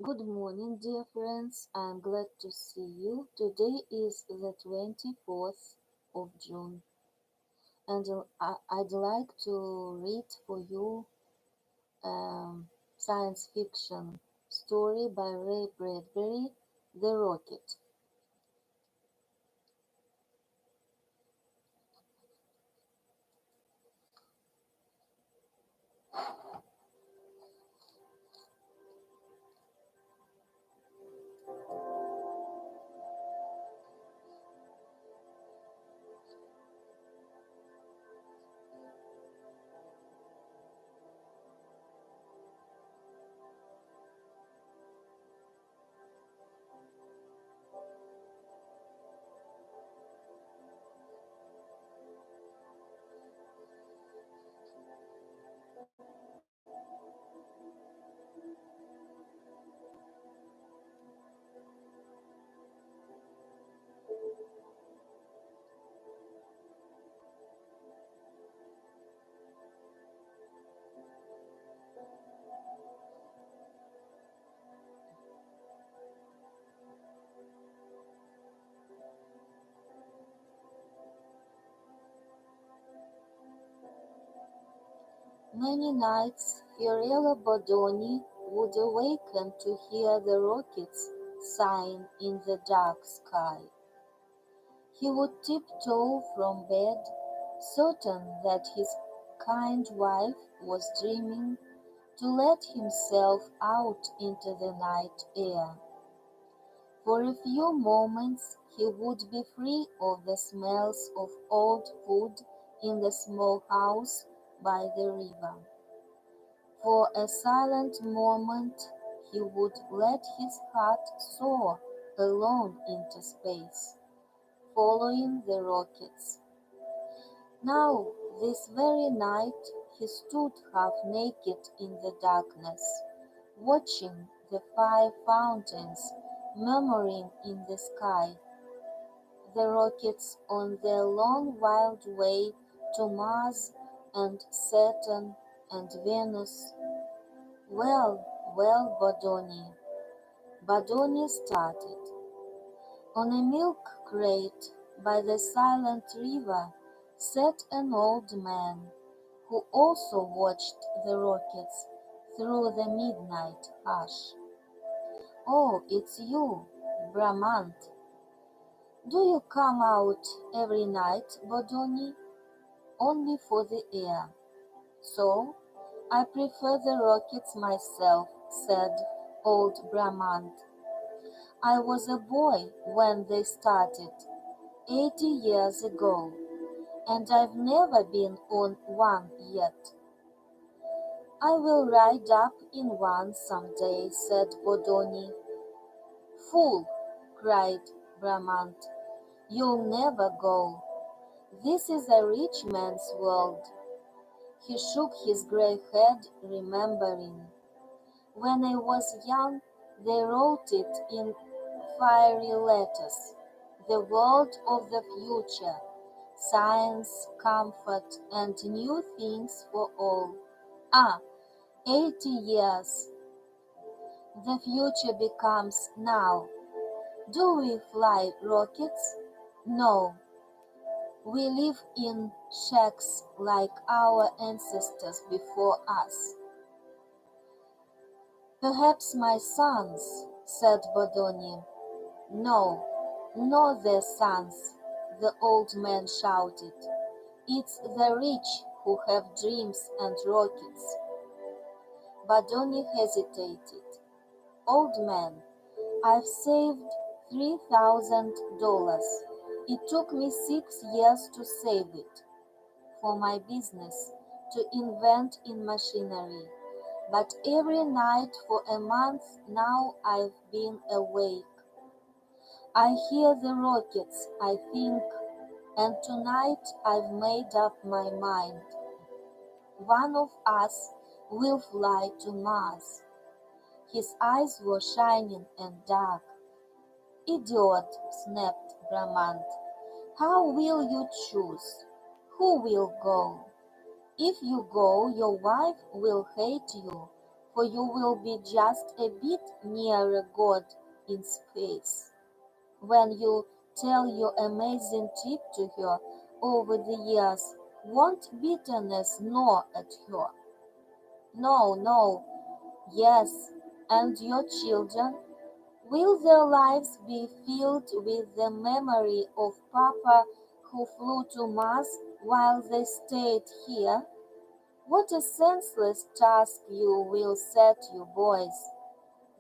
Good morning, dear friends. I'm glad to see you. Today is the 24th of June, and I'd like to read for you a science fiction story by Ray Bradbury, The Rocket. Many nights Fiorello Bodoni would awaken to hear the rockets sighing in the dark sky. He would tiptoe from bed, certain that his kind wife was dreaming, to let himself out into the night air. For a few moments he would be free of the smells of old food in the small house by the river. For a silent moment he would let his heart soar alone into space, following the rockets. Now, this very night, he stood half naked in the darkness, watching the five fountains murmuring in the sky, the rockets on their long wild way to Mars and Saturn and Venus. Well, well, Bodoni started. On a milk crate by the silent river sat an old man, who also watched the rockets through the midnight hush. "Oh, it's you, Bramant. Do you come out every night, Bodoni?" "Only for the air." "So I prefer the rockets myself," said old Bramant. "I was a boy when they started, 80 years ago, and I've never been on one yet." "I will ride up in one some day," said Bodoni. "Fool!" cried Bramant, "you'll never go. This is a rich man's world." He shook his grey head, remembering. "When I was young they wrote it in fiery letters, the world of the future, science, comfort, and new things for all. Ah, 80 years! The future becomes now. Do we fly rockets? No. We live in shacks like our ancestors before us." "Perhaps my sons," said Bodoni. "No, not their sons," the old man shouted. "It's the rich who have dreams and rockets." Bodoni hesitated. "Old man, I've saved $3,000. It took me 6 years to save it, for my business, to invent in machinery. But every night for a month now I've been awake. I hear the rockets, I think, and tonight I've made up my mind. One of us will fly to Mars." His eyes were shining and dark. "Idiot!" snapped Bramant. "How will you choose? Who will go? If you go, your wife will hate you for you will be just a bit nearer God in space. When you tell your amazing tip to her over the years, won't bitterness gnaw at her? No, no, yes, and your children? Will their lives be filled with the memory of Papa who flew to Mars while they stayed here? What a senseless task you will set you boys.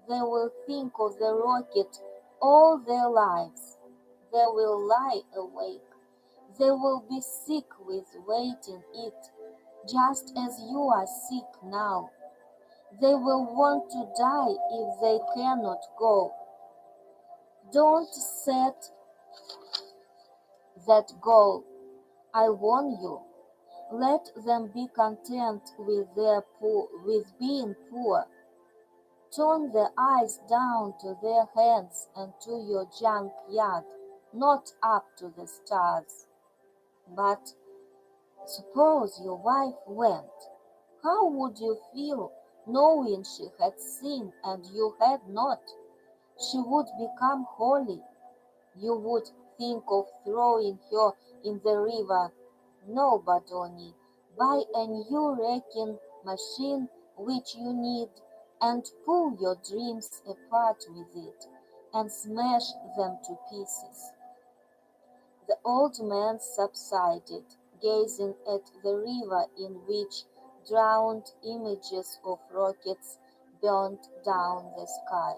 They will think of the rocket all their lives. They will lie awake. They will be sick with waiting it, just as you are sick now. They will want to die if they cannot go. Don't set that goal, I warn you. Let them be content with being poor. Turn their eyes down to their hands and to your junkyard, not up to the stars. But suppose your wife went. How would you feel knowing she had sinned and you had not? She would become holy. You would think of throwing her in the river. No, Badoni, buy a new wrecking machine which you need and pull your dreams apart with it and smash them to pieces. The old man subsided, gazing at the river in which drowned images of rockets burned down the sky.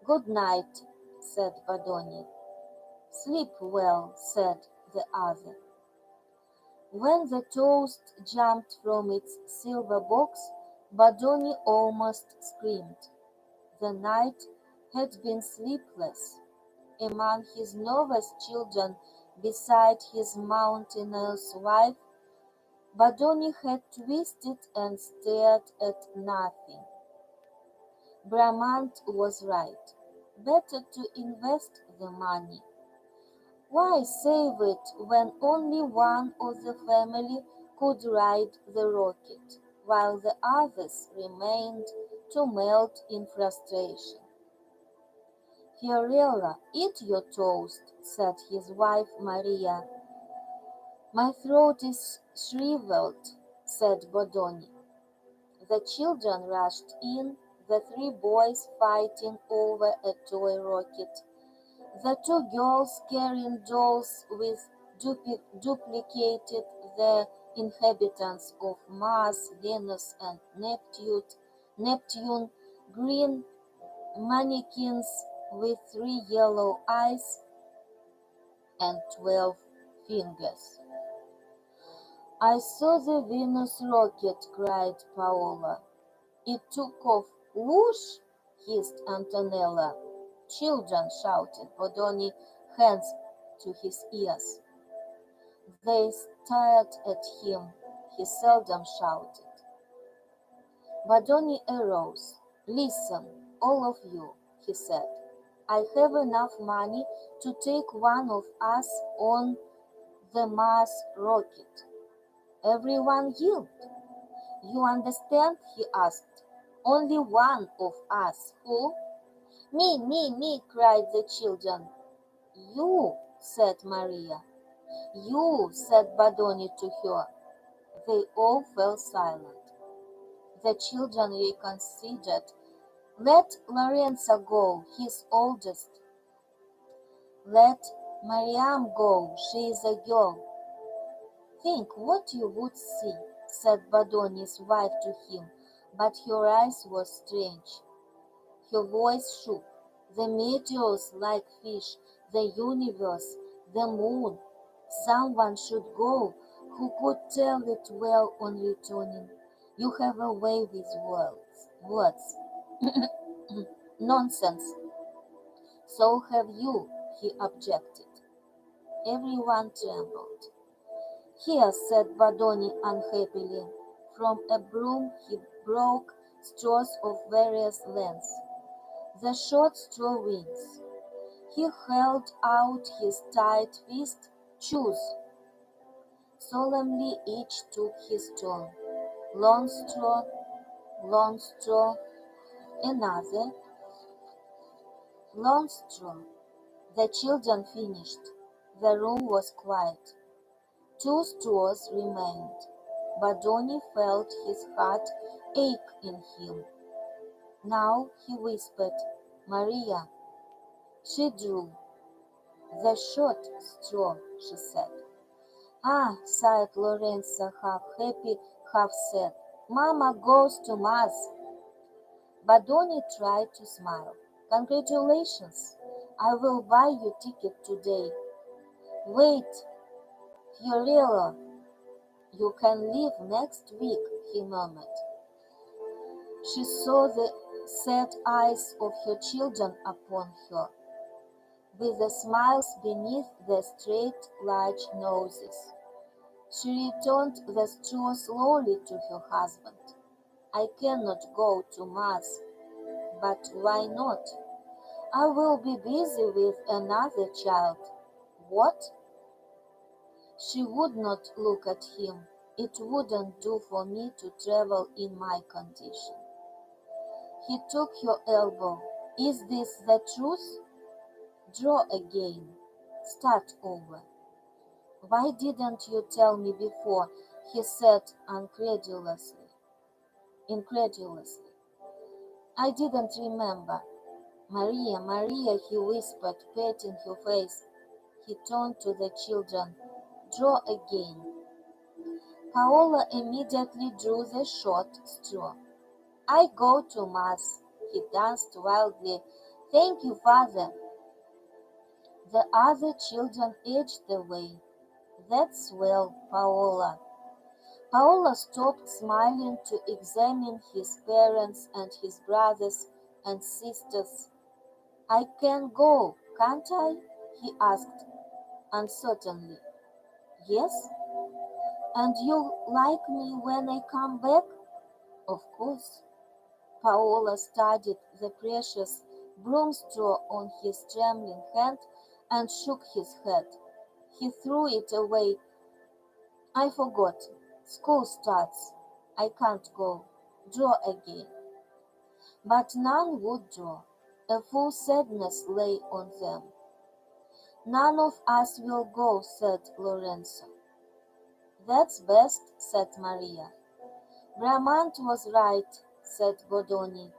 Good night, said Badoni. Sleep well, said the other. When the toast jumped from its silver box, Badoni almost screamed. The night had been sleepless. Among his nervous children, beside his mountainous wife, Badoni had twisted and stared at nothing. Bramant was right. Better to invest the money. Why save it when only one of the family could ride the rocket, while the others remained to melt in frustration? Fiorella, eat your toast, said his wife Maria. My throat is shriveled, said Bodoni. The children rushed in, the three boys fighting over a toy rocket, the two girls carrying dolls which duplicated the inhabitants of Mars, Venus, and Neptune, green mannequins with 3 yellow eyes and 12 fingers. I saw the Venus rocket, cried Paola. It took off. Whoosh! Hissed Antonella. Children, shouted Bodoni, hands to his ears. They stared at him. He seldom shouted. Bodoni arose. Listen, all of you, he said. I have enough money to take one of us on the Mars rocket. Everyone yelled. You understand? He asked. Only one of us. Who? Me, cried the children. You, said Maria. You, said Badoni to her. They all fell silent. The children reconsidered. Let Lorenzo go, he's oldest. Let Mariam go, she is a girl. Think what you would see, said Badoni's wife to him, but her eyes were strange. Her voice shook. The meteors like fish, the universe, the moon. Someone should go who could tell it well on returning. You have a way with words. Nonsense. So have you, he objected. Everyone trembled. Here, said Badoni unhappily. From a broom he broke straws of various lengths. The short straw wings. He held out his tight fist. Choose. Solemnly each took his turn. Long straw, Long straw, another. Long straw. The children finished. The room was quiet. 2 straws remained, but Donny felt his heart ache in him. Now he whispered, Maria. She drew. The short straw, she said. Ah, sighed Lorenzo, half happy, half sad. Mama goes to Mass. But Donny tried to smile. Congratulations. I will buy you ticket today. Wait, Fiorello, you can leave next week, he murmured. She saw the sad eyes of her children upon her, with the smiles beneath the straight large noses. She returned the straw slowly to her husband. I cannot go to Mass, but why not? I will be busy with another child. What? She would not look at him. It wouldn't do for me to travel in my condition. He took her elbow. Is this the truth? Draw again. Start over. Why didn't you tell me before? He said incredulously. I didn't remember. Maria, Maria, he whispered, patting her face. He turned to the children. Draw again. Paola immediately drew the short straw. I go to Mass. He danced wildly. Thank you, Father. The other children edged away. That's well, Paola. Paola stopped smiling to examine his parents and his brothers and sisters. I can go, can't I? He asked uncertainly. Yes? And you like me when I come back? Of course. Paola studied the precious broom straw on his trembling hand and shook his head. He threw it away. I forgot. School starts. I can't go. Draw again. But none would draw. A full sadness lay on them. None of us will go, said Lorenzo. That's best, said Maria. Bramante was right, said Bodoni.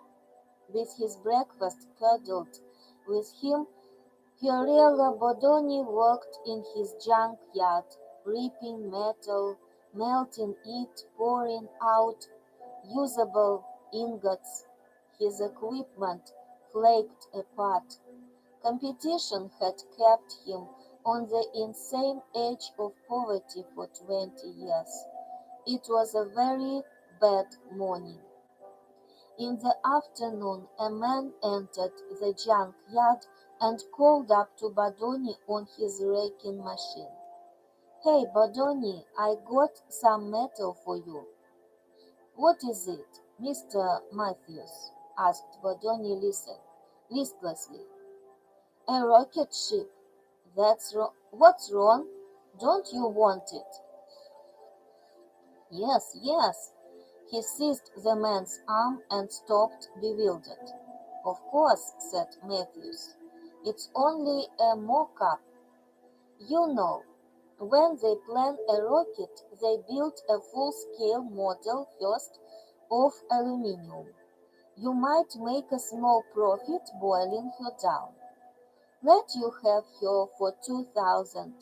With his breakfast cuddled with him, Fiorello Bodoni worked in his junk yard, ripping metal, melting it, pouring out usable ingots. His equipment flaked apart. Competition had kept him on the insane edge of poverty for 20 years. It was a very bad morning. In the afternoon, a man entered the junk yard and called up to Bodoni on his raking machine. Hey, Bodoni, I got some metal for you. What is it, Mr. Matthews? Asked Bodoni listlessly. A rocket ship. That's wrong. What's wrong? Don't you want it? Yes, yes. He seized the man's arm and stopped, bewildered. Of course, said Matthews. It's only a mock-up. You know, when they plan a rocket, they build a full-scale model first of aluminium. You might make a small profit boiling her down. Let you have her for 2,000.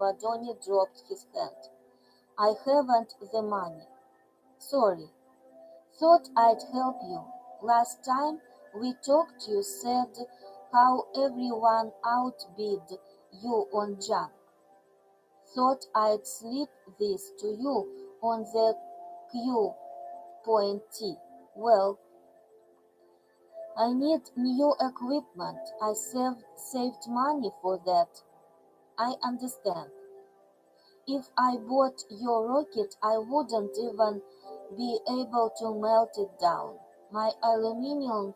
Bodoni dropped his hand. I haven't the money. Sorry. Thought I'd help you. Last time we talked you said how everyone outbid you on junk. Thought I'd slip this to you on the Q.T. Well, I need new equipment. I saved money for that. I understand. If I bought your rocket, I wouldn't even be able to melt it down. My aluminum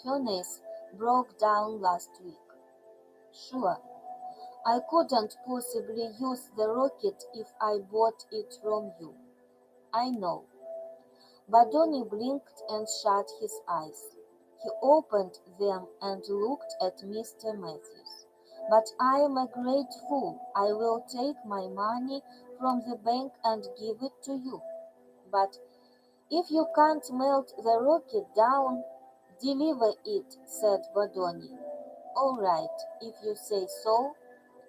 furnace broke down last week. Sure, I couldn't possibly use the rocket if I bought it from you. I know. Badoni blinked and shut his eyes. He opened them and looked at Mr. Matthews. "But I am a great fool. I will take my money from the bank and give it to you." "But if you can't melt the rocket down, deliver it," said Badoni. "All right, if you say so.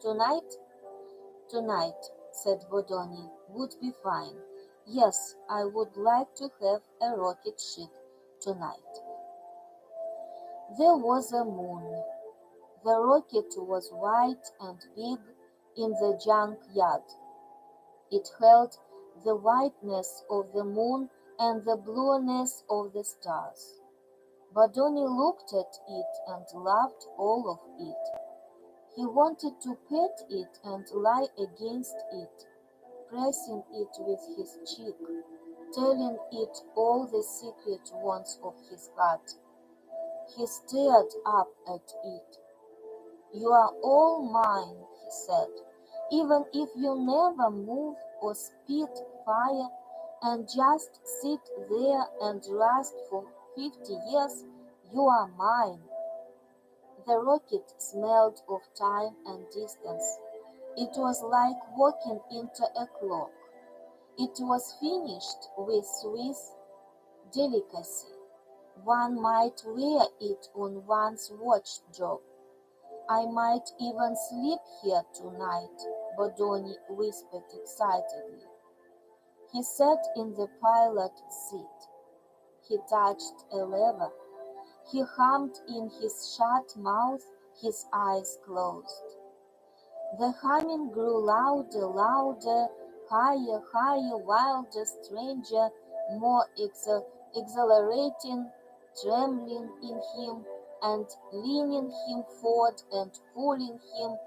Tonight?" "Tonight," said Bodoni, "would be fine. Yes, I would like to have a rocket ship tonight." There was a moon. The rocket was white and big in the junkyard. It held the whiteness of the moon and the blueness of the stars. Bodoni looked at it and loved all of it. He wanted to pet it and lie against it, pressing it with his cheek, telling it all the secret wants of his heart. He stared up at it. "You are all mine," he said. "Even if you never move or spit fire and just sit there and last for 50 years, you are mine." The rocket smelled of time and distance. It was like walking into a clock. It was finished with Swiss delicacy. One might wear it on one's watch job. "I might even sleep here tonight," Bodoni whispered excitedly. He sat in the pilot seat. He touched a lever. He hummed in his shut mouth, his eyes closed. The humming grew louder, louder, higher, higher, wilder, stranger, more exhilarating, trembling in him and leaning him forward and pulling him,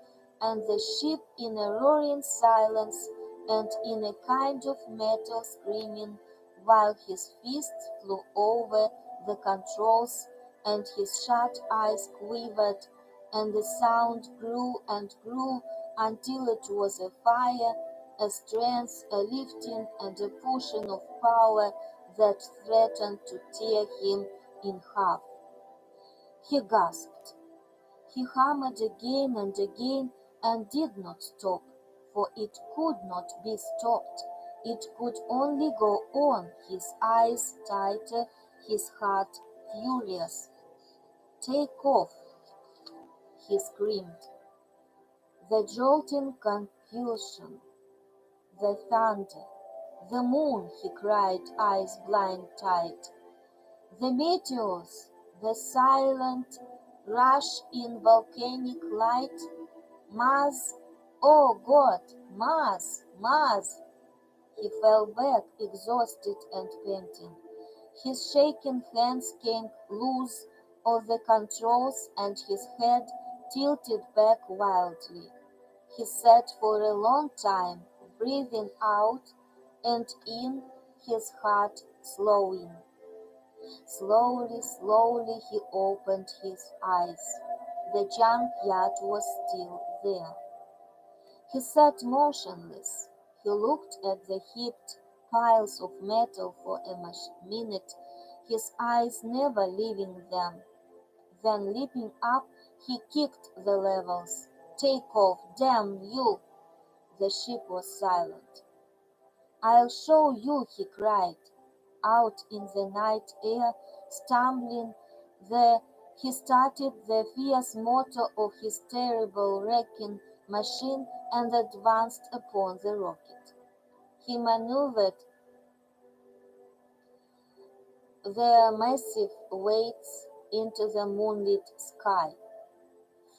and the ship in a roaring silence and in a kind of metal screaming, while his fists flew over the controls and his shut eyes quivered, and the sound grew and grew until it was a fire, a strength, a lifting and a pushing of power that threatened to tear him in half. He gasped. He hammered again and again and did not stop, for it could not be stopped. It could only go on, his eyes tighter, his heart furious. "Take off!" he screamed. The jolting convulsion, the thunder, the moon, he cried, eyes blind-tight. The meteors, the silent rush in volcanic light. Mars, oh God, Mars, Mars! He fell back, exhausted and panting. His shaking hands came loose of the controls and his head tilted back wildly. He sat for a long time, breathing out and in, his heart slowing. Slowly, slowly he opened his eyes. The junkyard was still there. He sat motionless. He looked at the heaped piles of metal for a minute, his eyes never leaving them. Then leaping up, he kicked the levels. "Take off, damn you!" The ship was silent. "I'll show you," he cried. Out in the night air, stumbling, he started the fierce motor of his terrible wrecking machine and advanced upon the rocket. He maneuvered the massive weights into the moonlit sky.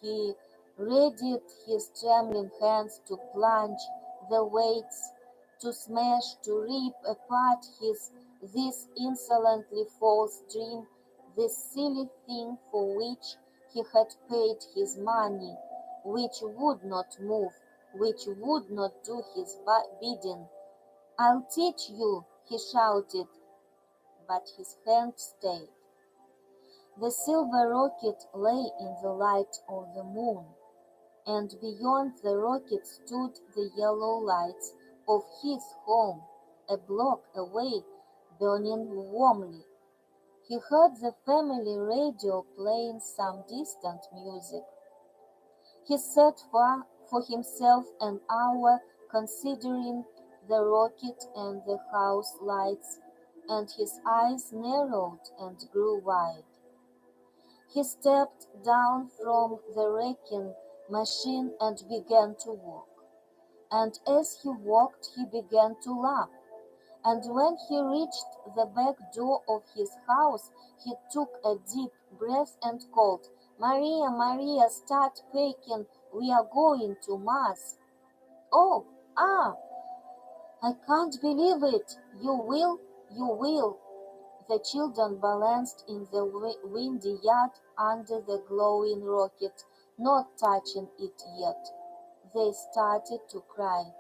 He readied his trembling hands to plunge the weights, to smash, to rip apart this insolently false dream, this silly thing for which he had paid his money, which would not move, which would not do his bidding. "I'll teach you," he shouted, but his hand stayed. The silver rocket lay in the light of the moon, and beyond the rocket stood the yellow lights of his home, a block away, burning warmly. He heard the family radio playing some distant music. He sat for himself an hour considering the rocket and the house lights, and his eyes narrowed and grew wide. He stepped down from the wrecking machine and began to walk. And as he walked, he began to laugh. And when he reached the back door of his house, he took a deep breath and called, "Maria, Maria, start packing, we are going to Mass." "Oh, I can't believe it. You will, you will." The children balanced in the windy yard under the glowing rocket, not touching it yet. They started to cry.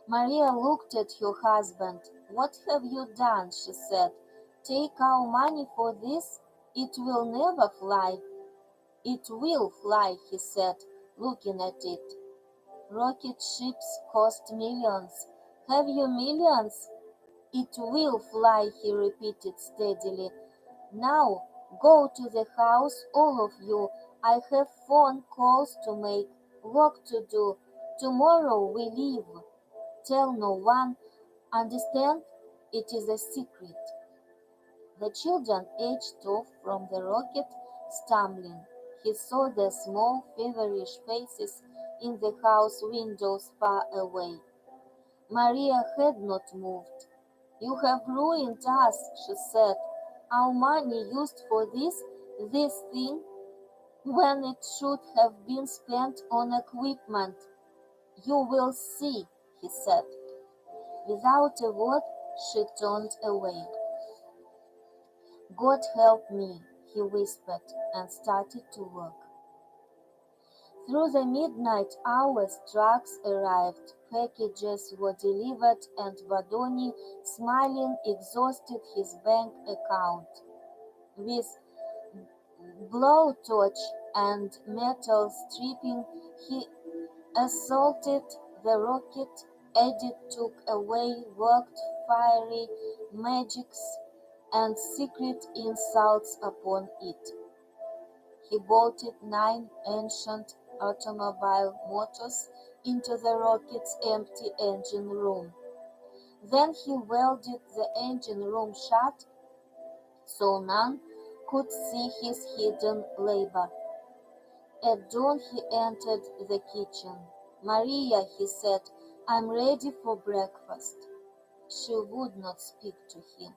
Maria looked at her husband. "What have you done?" she said. "Take our money for this? It will never fly." "It will fly," he said, looking at it. "Rocket ships cost millions. Have you millions?" "It will fly," he repeated steadily. "Now go to the house, all of you. I have phone calls to make, work to do. Tomorrow we leave. Tell no one. Understand? It is a secret." The children edged off from the rocket, stumbling. He saw their small, feverish faces in the house windows far away. Maria had not moved. "You have ruined us," she said. "Our money used for this thing, when it should have been spent on equipment." "You will see," he said. Without a word, she turned away. "God help me," he whispered, and started to work. Through the midnight hours, trucks arrived, packages were delivered, and Vadoni, smiling, exhausted his bank account. With blowtorch and metal stripping, he assaulted the rocket. Eddie took away, worked fiery magics and secret insults upon it. He bolted 9 ancient automobile motors into the rocket's empty engine room. Then he welded the engine room shut so none could see his hidden labor. At dawn he entered the kitchen. "Maria," he said, "I'm ready for breakfast." She would not speak to him.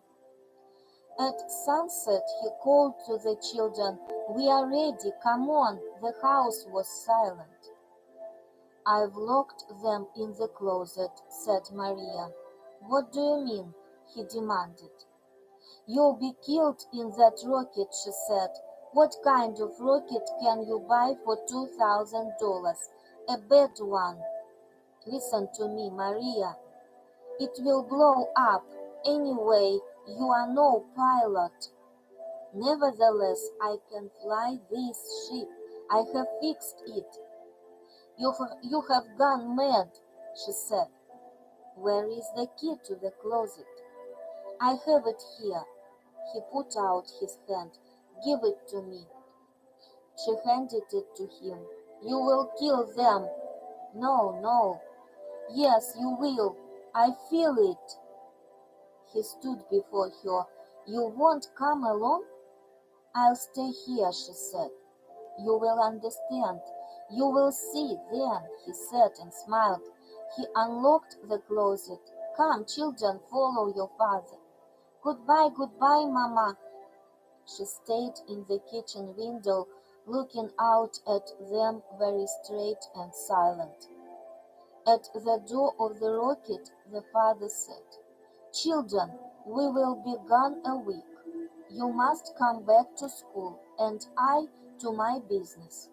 At sunset he called to the children, "We are ready, come on." The house was silent. "I've locked them in the closet," said Maria. "What do you mean?" he demanded. "You'll be killed in that rocket," she said. "What kind of rocket can you buy for $2,000? A bad one." "Listen to me, Maria. It will blow up. Anyway, you are no pilot." "Nevertheless, I can fly this ship. I have fixed it." You have gone mad," she said. "Where is the key to the closet?" "I have it here." He put out his hand. "Give it to me." She handed it to him. "You will kill them." "No, no." "Yes, you will. I feel it." He stood before her. "You won't come along?" "I'll stay here," she said. "You will understand. You will see then," he said and smiled. He unlocked the closet. "Come, children, follow your father." "Goodbye, goodbye, Mama." She stayed in the kitchen window, looking out at them, very straight and silent. At the door of the rocket, the father said, "Children, we will be gone a week. You must come back to school, and I to my business."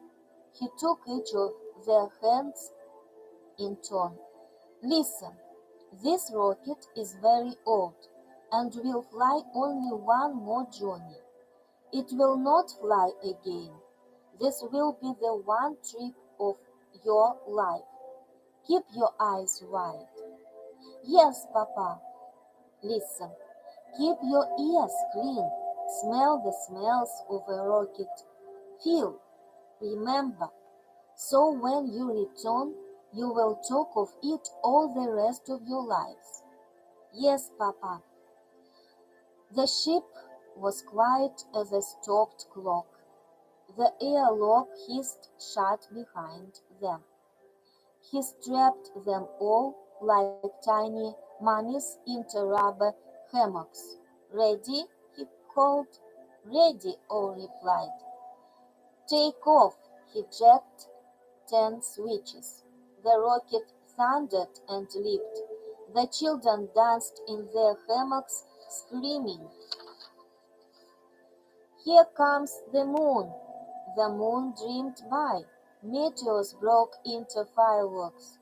He took each of their hands in turn. "Listen, this rocket is very old, and will fly only one more journey. It will not fly again. This will be the one trip of your life. Keep your eyes wide." "Yes, Papa." "Listen, Keep your ears clean. Smell the smells of a rocket. Feel, remember. So when you return, you will talk of it all the rest of your lives. Yes, Papa. The ship was quiet as a stopped clock. The airlock hissed shut behind them. He strapped them all like tiny mummies into rubber hammocks. Ready? He called. Ready, all replied. Take off! He jacked 10 switches. The rocket thundered and leaped. The children danced in their hammocks, screaming. Here comes the moon! The moon dreamed by. Meteors broke into fireworks.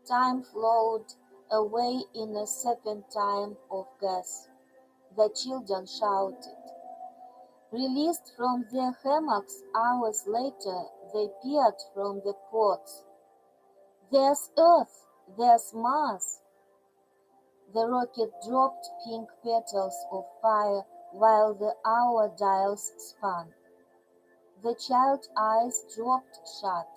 Time flowed away in a serpentine of gas. The children shouted. Released from their hammocks hours later, they peered from the pots. There's Earth! There's Mars! The rocket dropped pink petals of fire while the hour dials spun. The child's eyes dropped shut.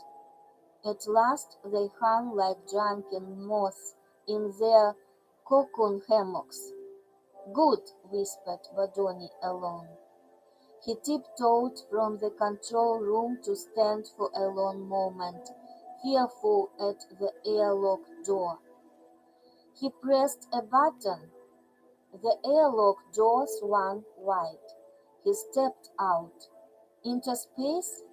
At last they hung like drunken moths in their cocoon hammocks. Good, whispered Badoni alone. He tiptoed from the control room to stand for a long moment, fearful at the airlock door. He pressed a button. The airlock door swung wide. He stepped out. Into space,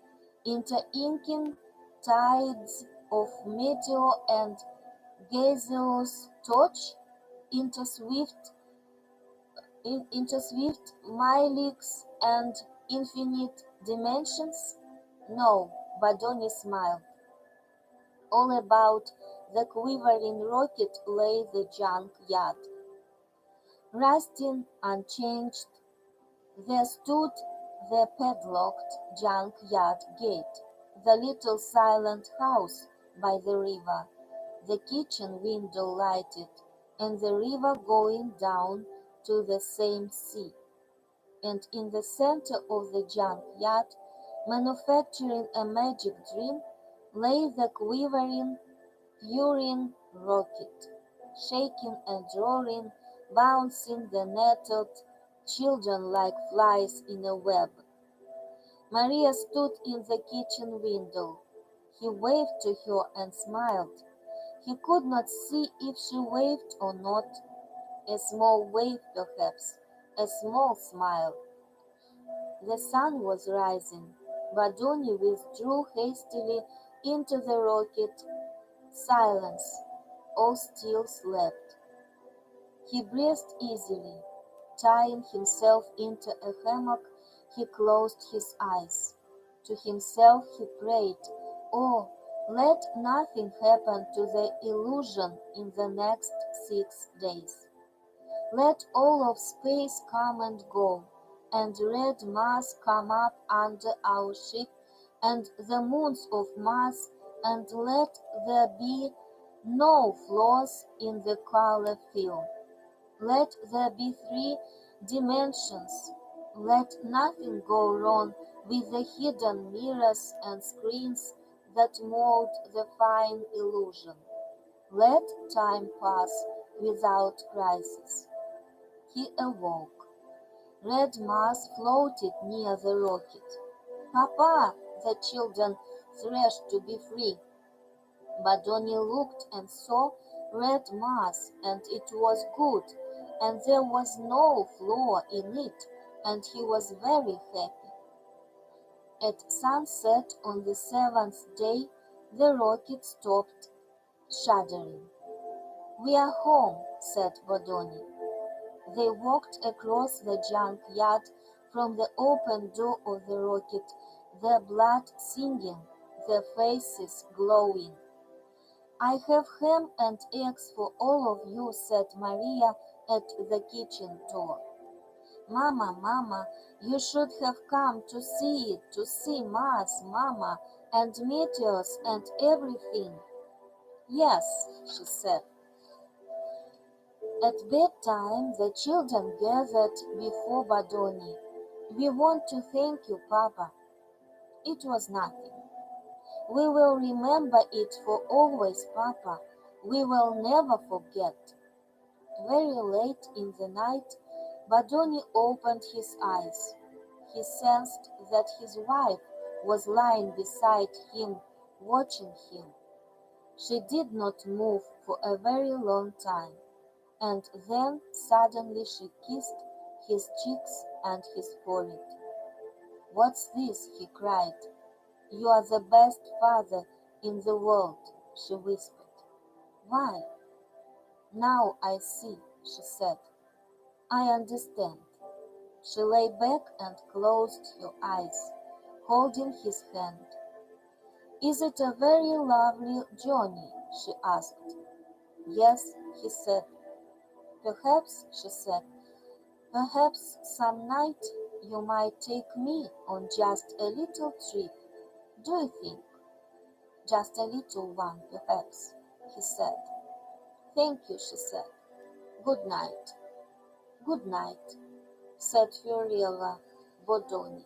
into inking tides of meteor and gaseous torch, into swift mileagues and infinite dimensions? No, Badoni smiled. All about the quivering rocket lay the junk yard. Rusting, unchanged, there stood the padlocked junk yard gate, the little silent house by the river, the kitchen window lighted, and the river going down to the same sea. And in the center of the junk yard, manufacturing a magic dream, lay the quivering, purring rocket, shaking and roaring, bouncing the nettled children like flies in a web. Maria stood in the kitchen window. He waved to her and smiled. He could not see if she waved or not. A small wave, perhaps, a small smile. The sun was rising. Badoni withdrew hastily into the rocket. Silence. All still slept. He breathed easily. Tying himself into a hammock, he closed his eyes. To himself he prayed, "Oh, let nothing happen to the illusion in the next 6 days. Let all of space come and go, and red Mars come up under our ship, and the moons of Mars, and let there be no flaws in the color film. Let there be 3 dimensions. Let nothing go wrong with the hidden mirrors and screens that mold the fine illusion. Let time pass without crisis." He awoke. Red Mars floated near the rocket. "Papa!" the children threshed to be free. Badoni looked and saw red Mars, and it was good, and there was no flaw in it, and he was very happy. At sunset on the 7th day, the rocket stopped, shuddering. "We are home," said Badoni. They walked across the junk yard from the open door of the rocket, their blood singing, their faces glowing. "I have ham and eggs for all of you," said Maria at the kitchen door. "Mama, Mama, you should have come to see it, to see Mars, Mama, and meteors and everything." "Yes," she said. At bedtime, the children gathered before Badoni. "We want to thank you, Papa." "It was nothing." "We will remember it for always, Papa. We will never forget." Very late in the night, Badoni opened his eyes. He sensed that his wife was lying beside him, watching him. She did not move for a very long time, and then suddenly she kissed his cheeks and his forehead. "What's this?" he cried. "You are the best father in the world," she whispered. "Why?" "Now I see," she said. "I understand." She lay back and closed her eyes, holding his hand. "Is it a very lovely journey?" she asked. "Yes," he said. "Perhaps," she said, "perhaps some night you might take me on just a little trip. Do you think?" "Just a little one, perhaps," he said. "Thank you," she said. "Good night." "Good night," said Fiorella Bodoni.